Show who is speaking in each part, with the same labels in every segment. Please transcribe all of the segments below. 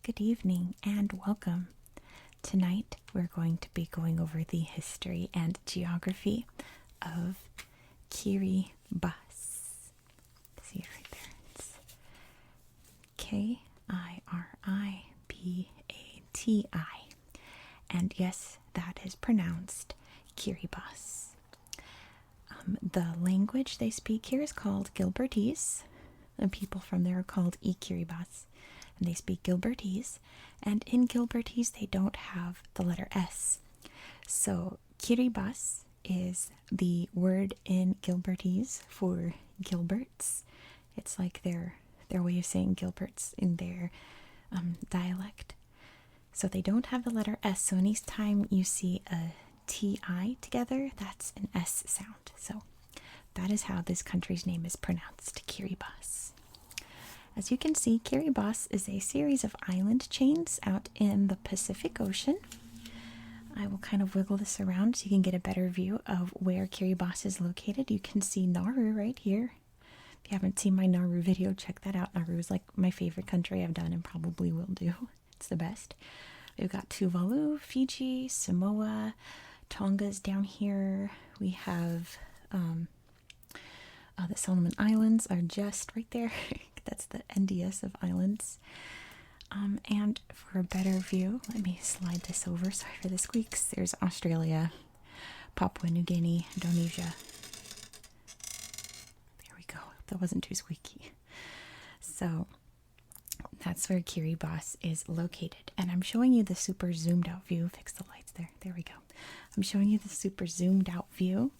Speaker 1: good evening, and welcome. Tonight we're going to be going over the history and geography of Kiribati. See it right there. It's Kiribati. And yes, that is pronounced Kiribati. The language they speak here is called Gilbertese. The people from there are called Kiribati, and they speak Gilbertese. And in Gilbertese, they don't have the letter S. So Kiribati is the word in Gilbertese for Gilberts. It's like their way of saying Gilberts in their dialect. So they don't have the letter S. So anytime you see a TI together, that's an S sound. So that is how this country's name is pronounced, Kiribati. As you can see, Kiribati is a series of island chains out in the Pacific Ocean. I will kind of wiggle this around so you can get a better view of where Kiribati is located. You can see Nauru right here. If you haven't seen my Nauru video, check that out. Nauru is like my favorite country I've done and probably will do. It's the best. We've got Tuvalu, Fiji, Samoa, Tonga's down here. We have the Solomon Islands are just right there. That's the NDS of islands. And for a better view, let me slide this over. Sorry for the squeaks. There's Australia, Papua New Guinea, Indonesia. There we go. That wasn't too squeaky. So that's where Kiribati is located. And I'm showing you the super zoomed out view. Fix the lights there. There we go. I'm showing you the super zoomed out view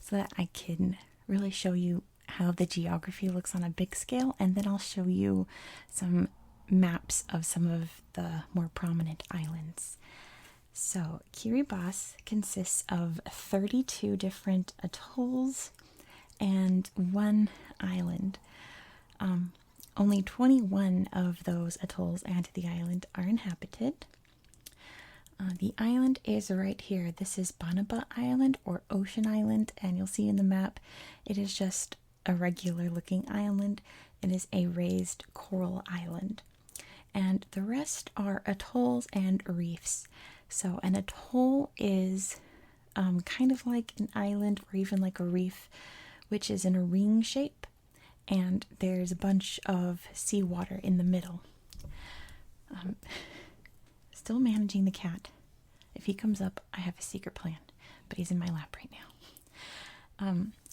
Speaker 1: so that I can really show you how the geography looks on a big scale, and then I'll show you some maps of some of the more prominent islands. So Kiribati consists of 32 different atolls and one island. Only 21 of those atolls and the island are inhabited. The island is right here. This is Banaba Island or Ocean Island, and you'll see in the map it is just a regular looking island. It is a raised coral island. And the rest are atolls and reefs. So an atoll is kind of like an island or even like a reef, which is in a ring shape, and there's a bunch of seawater in the middle. Still managing the cat. If he comes up, I have a secret plan, but he's in my lap right now.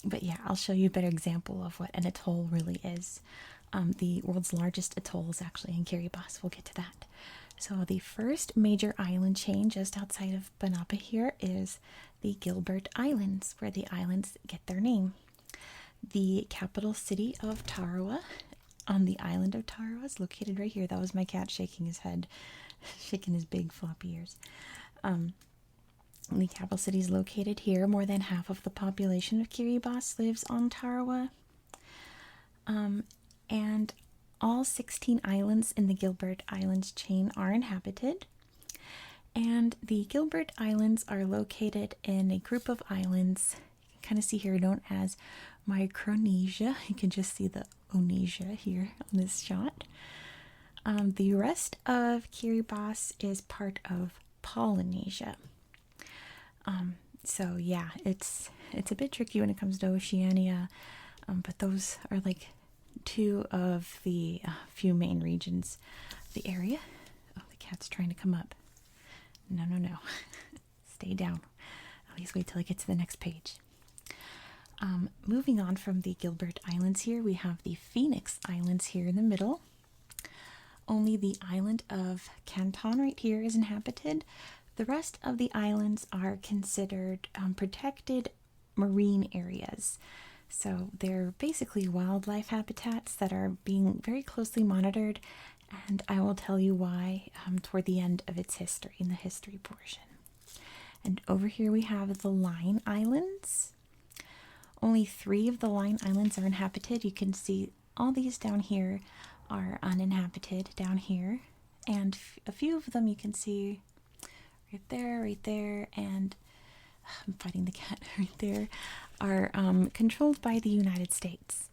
Speaker 1: But yeah, I'll show you a better example of what an atoll really is. The world's largest atoll is actually in Kiribati. We'll get to that. So the first major island chain just outside of Banaba here is the Gilbert Islands, where the islands get their name. The capital city of Tarawa on the island of Tarawa is located right here. That was my cat shaking his head, shaking his big floppy ears. The capital city is located here. More than half of the population of Kiribati lives on Tarawa. And all 16 islands in the Gilbert Islands chain are inhabited. And the Gilbert Islands are located in a group of islands you can kind of see here known as Micronesia. You can just see the Onesia here on this shot. The rest of Kiribati is part of Polynesia. So yeah, it's a bit tricky when it comes to Oceania, but those are like two of the few main regions of the area. Oh, the cat's trying to come up. No. Stay down. At least wait till I get to the next page. Moving on from the Gilbert Islands here, we have the Phoenix Islands here in the middle. Only the island of Canton right here is inhabited. The rest of the islands are considered protected marine areas. So they're basically wildlife habitats that are being very closely monitored, and I will tell you why toward the end of its history, in the history portion. And over here we have the Line Islands. Only 3 of the Line Islands are inhabited. You can see all these down here are uninhabited down here, and a few of them you can see right there, and I'm fighting the cat right there, are controlled by the United States.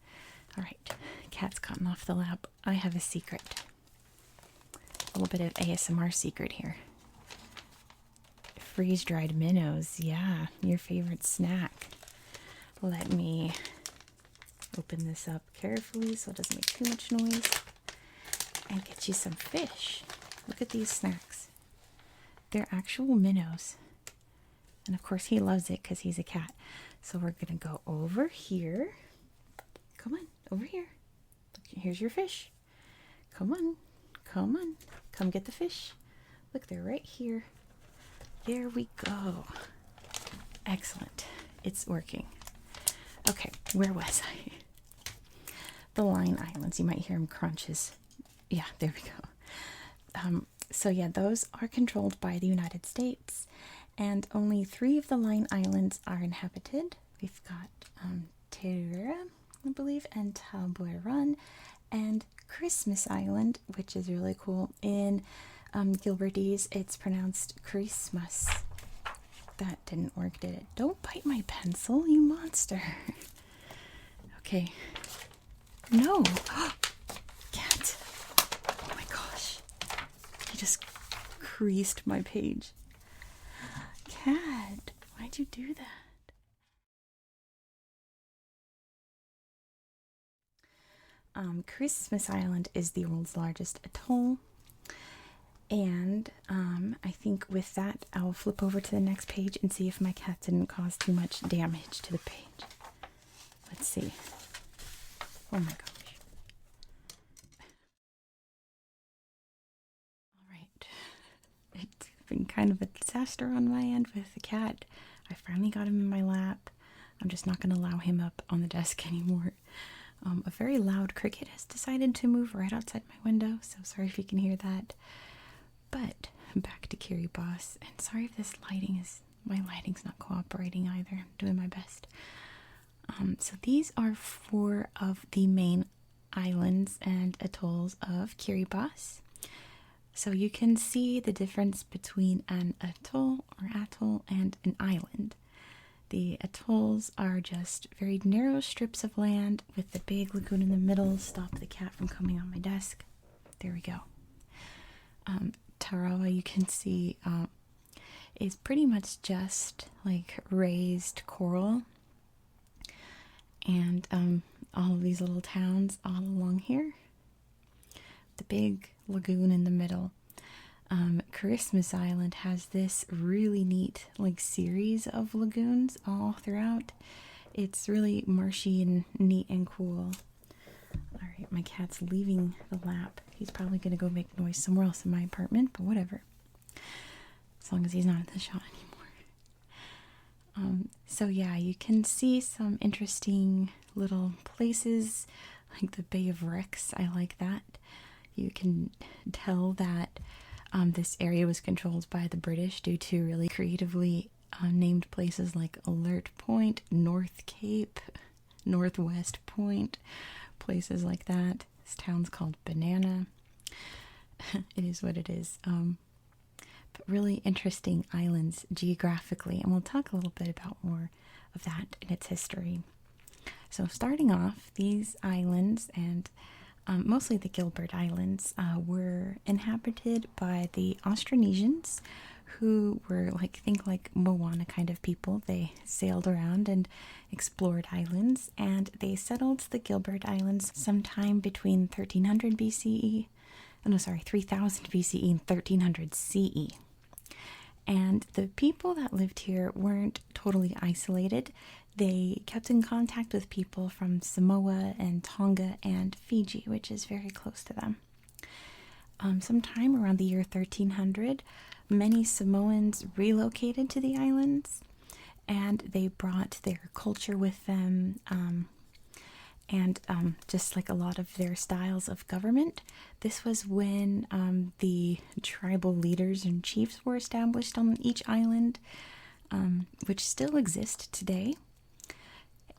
Speaker 1: All right, cat's gotten off the lap. I have a secret. A little bit of ASMR secret here. Freeze-dried minnows, yeah, your favorite snack. Let me open this up carefully so it doesn't make too much noise. And get you some fish. Look at these snacks. They're actual minnows. And of course he loves it because he's a cat. So we're going to go over here. Come on, over here. Here's your fish. Come on, come on. Come get the fish. Look, they're right here. There we go. Excellent. It's working. Okay, where was I? The Line Islands. You might hear him crunches. Yeah, there we go. So yeah, those are controlled by the United States, and only 3 of the Line Islands are inhabited. We've got Tarawa, I believe, and Taburan, and Christmas Island, which is really cool. In Gilbertese, it's pronounced Christmas. That didn't work, did it? Don't bite my pencil, you monster. Okay. No. Cat. Oh my gosh. He just creased my page. Cat, why'd you do that? Christmas Island is the world's largest atoll. And I think with that, I'll flip over to the next page and see if my cat didn't cause too much damage to the page. Let's see. Oh my gosh. Alright. It's been kind of a disaster on my end with the cat. I finally got him in my lap. I'm just not going to allow him up on the desk anymore. A very loud cricket has decided to move right outside my window, so sorry if you can hear that. But back to Kiribati, and sorry if this my lighting's not cooperating either. I'm doing my best. So these are 4 of the main islands and atolls of Kiribati. So you can see the difference between an atoll and an island. The atolls are just very narrow strips of land with the big lagoon in the middle. Stop the cat from coming on my desk. There we go. Tarawa, you can see, is pretty much just like raised coral. And all of these little towns all along here. The big lagoon in the middle. Christmas Island has this really neat like series of lagoons all throughout. It's really marshy and neat and cool. Alright, my cat's leaving the lap. He's probably going to go make noise somewhere else in my apartment, but whatever. As long as he's not in the shot anymore. So yeah, you can see some interesting little places, like the Bay of Rex. I like that. You can tell that this area was controlled by the British due to really creatively named places like Alert Point, North Cape, Northwest Point, places like that. This town's called Banana. It is what it is. But really interesting islands geographically, and we'll talk a little bit about more of that in its history. So starting off, these islands, and mostly the Gilbert Islands, were inhabited by the Austronesians, who were think like Moana kind of people. They sailed around and explored islands, and they settled the Gilbert Islands sometime between 3000 BCE and 1300 CE. And the people that lived here weren't totally isolated. They kept in contact with people from Samoa and Tonga and Fiji, which is very close to them. Sometime around the year 1300, many Samoans relocated to the islands, and they brought their culture with them, and just like a lot of their styles of government. This was when the tribal leaders and chiefs were established on each island, which still exist today.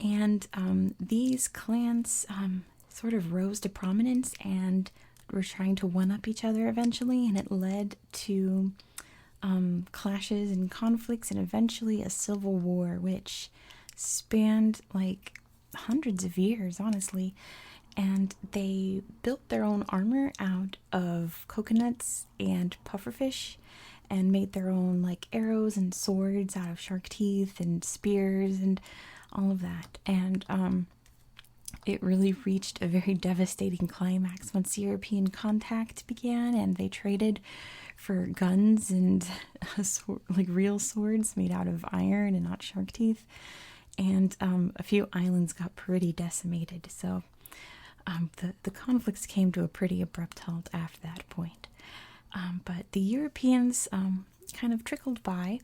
Speaker 1: And these clans sort of rose to prominence and were trying to one-up each other eventually, and it led to clashes and conflicts and eventually a civil war, which spanned like hundreds of years, honestly. And they built their own armor out of coconuts and pufferfish, and made their own like arrows and swords out of shark teeth and spears and all of that. And it really reached a very devastating climax once European contact began, and they traded for guns and like real swords made out of iron and not shark teeth. And a few islands got pretty decimated. So the conflicts came to a pretty abrupt halt after that point. But the Europeans kind of trickled by.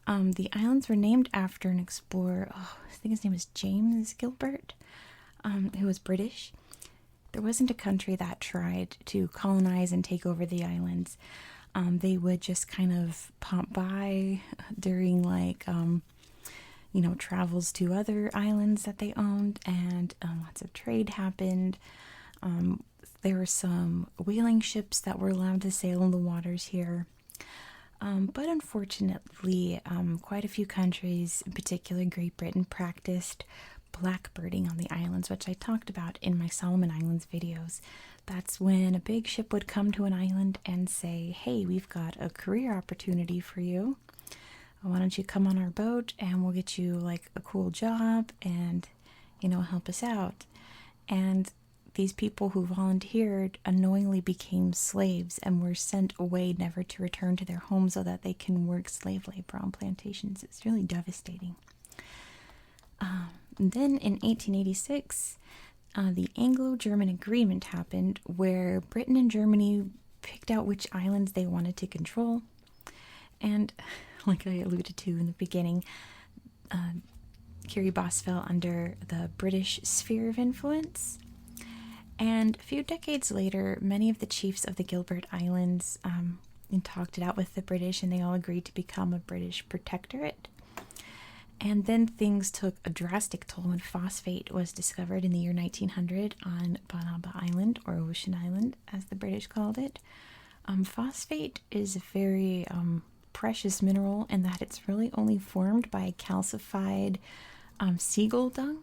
Speaker 1: The islands were named after an explorer. Oh, I think his name was James Gilbert, who was British. There wasn't a country that tried to colonize and take over the islands. They would just kind of pop by during like travels to other islands that they owned, and lots of trade happened. There were some whaling ships that were allowed to sail in the waters here. But unfortunately, quite a few countries, in particular Great Britain, practiced blackbirding on the islands, which I talked about in my Solomon Islands videos. That's when a big ship would come to an island and say, hey, we've got a career opportunity for you. Why don't you come on our boat and we'll get you like a cool job and, help us out. And these people who volunteered unknowingly became slaves and were sent away never to return to their homes so that they can work slave labor on plantations. It's really devastating. And then in 1886, the Anglo-German Agreement happened, where Britain and Germany picked out which islands they wanted to control. And like I alluded to in the beginning, Kiribati fell under the British sphere of influence. And a few decades later, many of the chiefs of the Gilbert Islands talked it out with the British, and they all agreed to become a British protectorate. And then things took a drastic toll when phosphate was discovered in the year 1900 on Banaba Island, or Ocean Island, as the British called it. Phosphate is a very precious mineral in that it's really only formed by calcified seagull dung,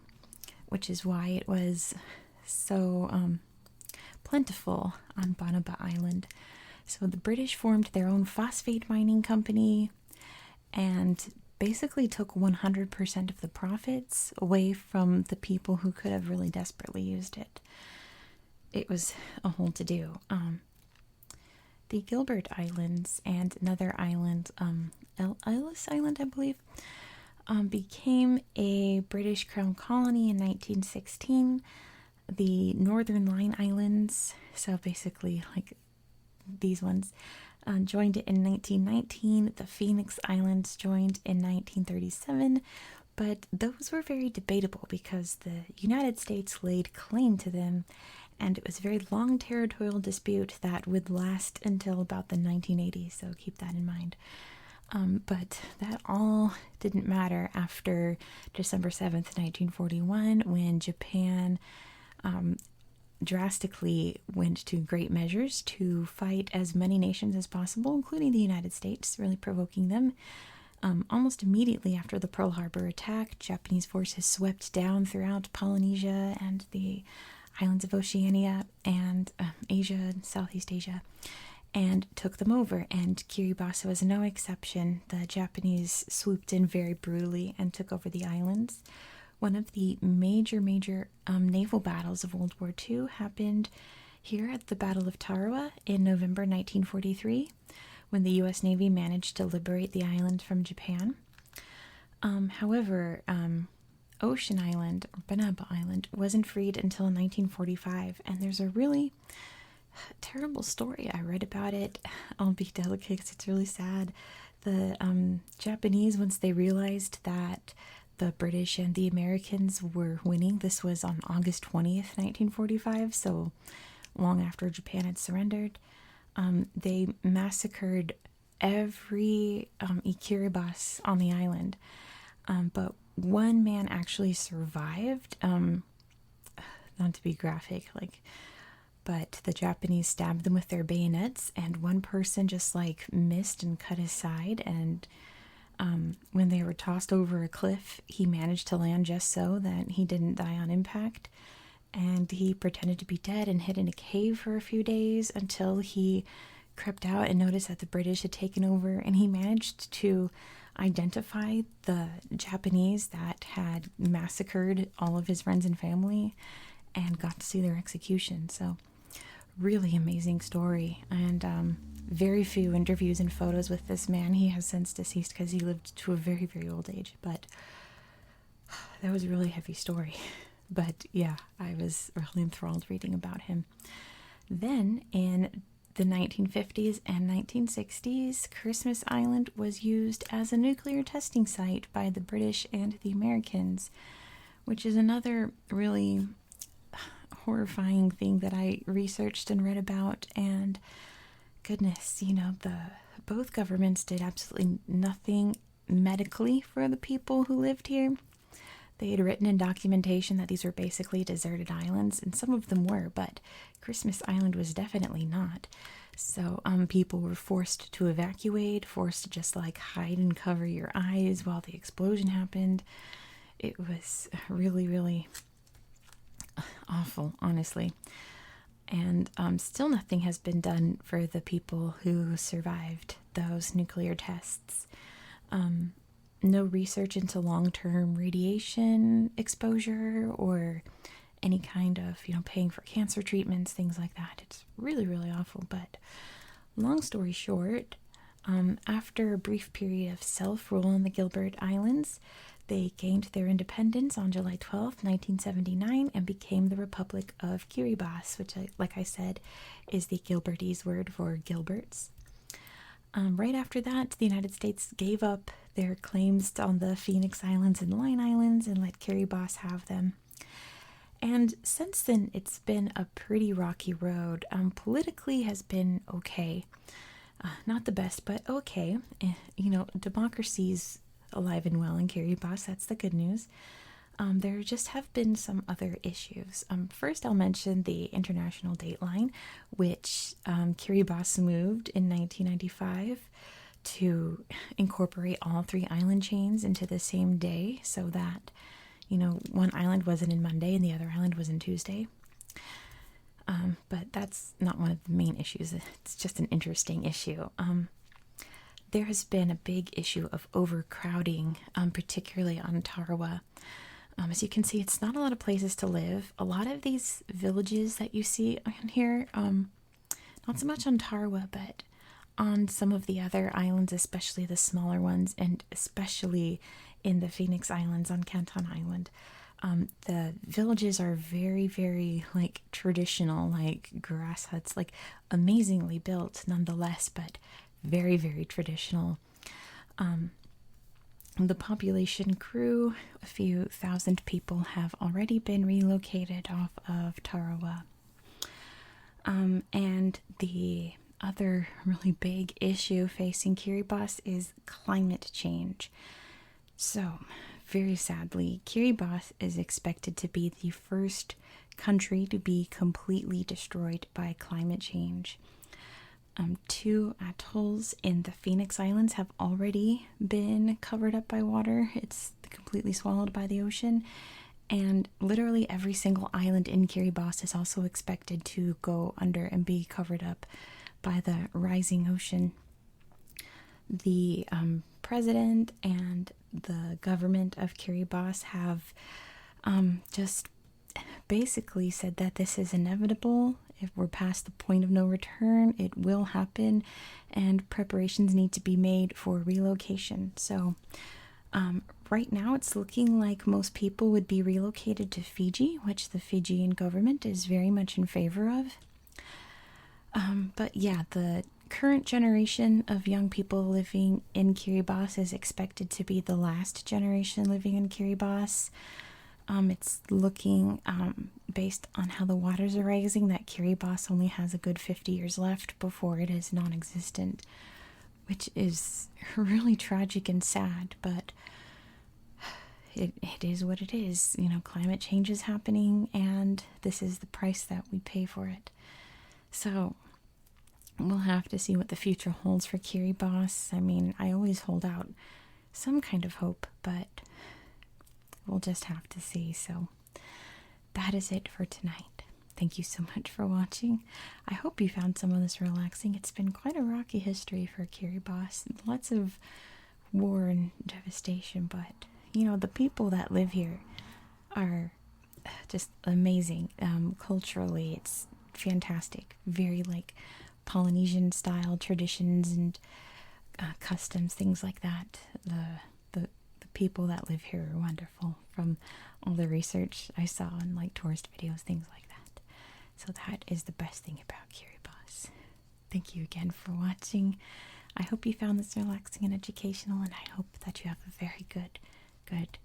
Speaker 1: which is why it was so plentiful on Banaba Island. So the British formed their own phosphate mining company and basically took 100% of the profits away from the people who could have really desperately used it. It was a whole to-do. The Gilbert Islands and another island, Ellis Island, I believe, became a British Crown colony in 1916. The Northern Line Islands, so basically like these ones, joined it in 1919. The Phoenix Islands joined in 1937, but those were very debatable because the United States laid claim to them, and it was a very long territorial dispute that would last until about the 1980s, so keep that in mind. But that all didn't matter after December 7th, 1941, when Japan drastically went to great measures to fight as many nations as possible, including the United States, really provoking them. Almost immediately after the Pearl Harbor attack, Japanese forces swept down throughout Polynesia and the islands of Oceania and Asia and Southeast Asia, and took them over, and Kiribati was no exception. The Japanese swooped in very brutally and took over the islands. One of the major naval battles of World War II happened here at the Battle of Tarawa in November 1943, when the U.S. Navy managed to liberate the island from Japan. However, Ocean Island, or Banaba Island, wasn't freed until 1945, and there's a really terrible story. I read about it. I'll be delicate because it's really sad. The Japanese, once they realized that the British and the Americans were winning, this was on August 20th, 1945, so long after Japan had surrendered, they massacred every Kiribati on the island. But one man actually survived, not to be graphic, but the Japanese stabbed them with their bayonets, and one person just missed and cut his side, and when they were tossed over a cliff, he managed to land just so that he didn't die on impact. and he pretended to be dead and hid in a cave for a few days until he crept out and noticed that the British had taken over, and he managed to identify the Japanese that had massacred all of his friends and family and got to see their execution. So really amazing story, and very few interviews and photos with this man. He has since deceased because he lived to a very, very old age, but that was a really heavy story. But yeah, I was really enthralled reading about him. Then in the 1950s and 1960s, Christmas Island was used as a nuclear testing site by the British and the Americans, which is another really horrifying thing that I researched and read about. And goodness, both governments did absolutely nothing medically for the people who lived here. They had written in documentation that these were basically deserted islands, and some of them were, but Christmas Island was definitely not. So people were forced to evacuate, forced to just hide and cover your eyes while the explosion happened. It was really, really awful, honestly. And still nothing has been done for the people who survived those nuclear tests. No research into long-term radiation exposure or any kind of, paying for cancer treatments, things like that. It's really, really awful. But long story short, after a brief period of self-rule on the Gilbert Islands, they gained their independence on July 12th, 1979, and became the Republic of Kiribati, which, like I said, is the Gilbertese word for Gilberts. Right after that, the United States gave up their claims on the Phoenix Islands and Line Islands and let Kiribati have them. And since then, it's been a pretty rocky road. Politically has been okay. Not the best, but okay. Democracy's alive and well in Kiribati. That's the good news. There just have been some other issues. First, I'll mention the international dateline, which Kiribati moved in 1995 to incorporate all 3 island chains into the same day, so that, one island wasn't in Monday and the other island was in Tuesday. But that's not one of the main issues. It's just an interesting issue. There has been a big issue of overcrowding, particularly on Tarawa. As you can see, it's not a lot of places to live. A lot of these villages that you see on here, not so much on Tarawa, but on some of the other islands, especially the smaller ones, and especially in the Phoenix Islands on Canton Island. The villages are very, very traditional, grass huts, amazingly built nonetheless, but very, very traditional. The population grew. A few thousand people have already been relocated off of Tarawa. And the other really big issue facing Kiribati is climate change. So, very sadly, Kiribati is expected to be the first country to be completely destroyed by climate change. 2 atolls in the Phoenix Islands have already been covered up by water. It's completely swallowed by the ocean. And literally every single island in Kiribati is also expected to go under and be covered up by the rising ocean. The president and the government of Kiribati have just basically said that this is inevitable. If we're past the point of no return, it will happen, and preparations need to be made for relocation. So right now it's looking like most people would be relocated to Fiji, which the Fijian government is very much in favor of. But yeah, the current generation of young people living in Kiribati is expected to be the last generation living in Kiribati. It's looking, based on how the waters are rising, that Kiribati only has a good 50 years left before it is non-existent, which is really tragic and sad, but it is what it is. Climate change is happening, and this is the price that we pay for it. So we'll have to see what the future holds for Kiribati. I mean, I always hold out some kind of hope, but we'll just have to see. So that is it for tonight. Thank you so much for watching. I hope you found some of this relaxing. It's been quite a rocky history for Kiribati. Lots of war and devastation, but you know, the people that live here are just amazing. Culturally, it's fantastic. Very like Polynesian style traditions and customs, things like that. The people that live here are wonderful. From all the research I saw and like tourist videos, things like that. So that is the best thing about Kiribati. Thank you again for watching. I hope you found this relaxing and educational, and I hope that you have a very good night.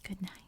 Speaker 1: Good night.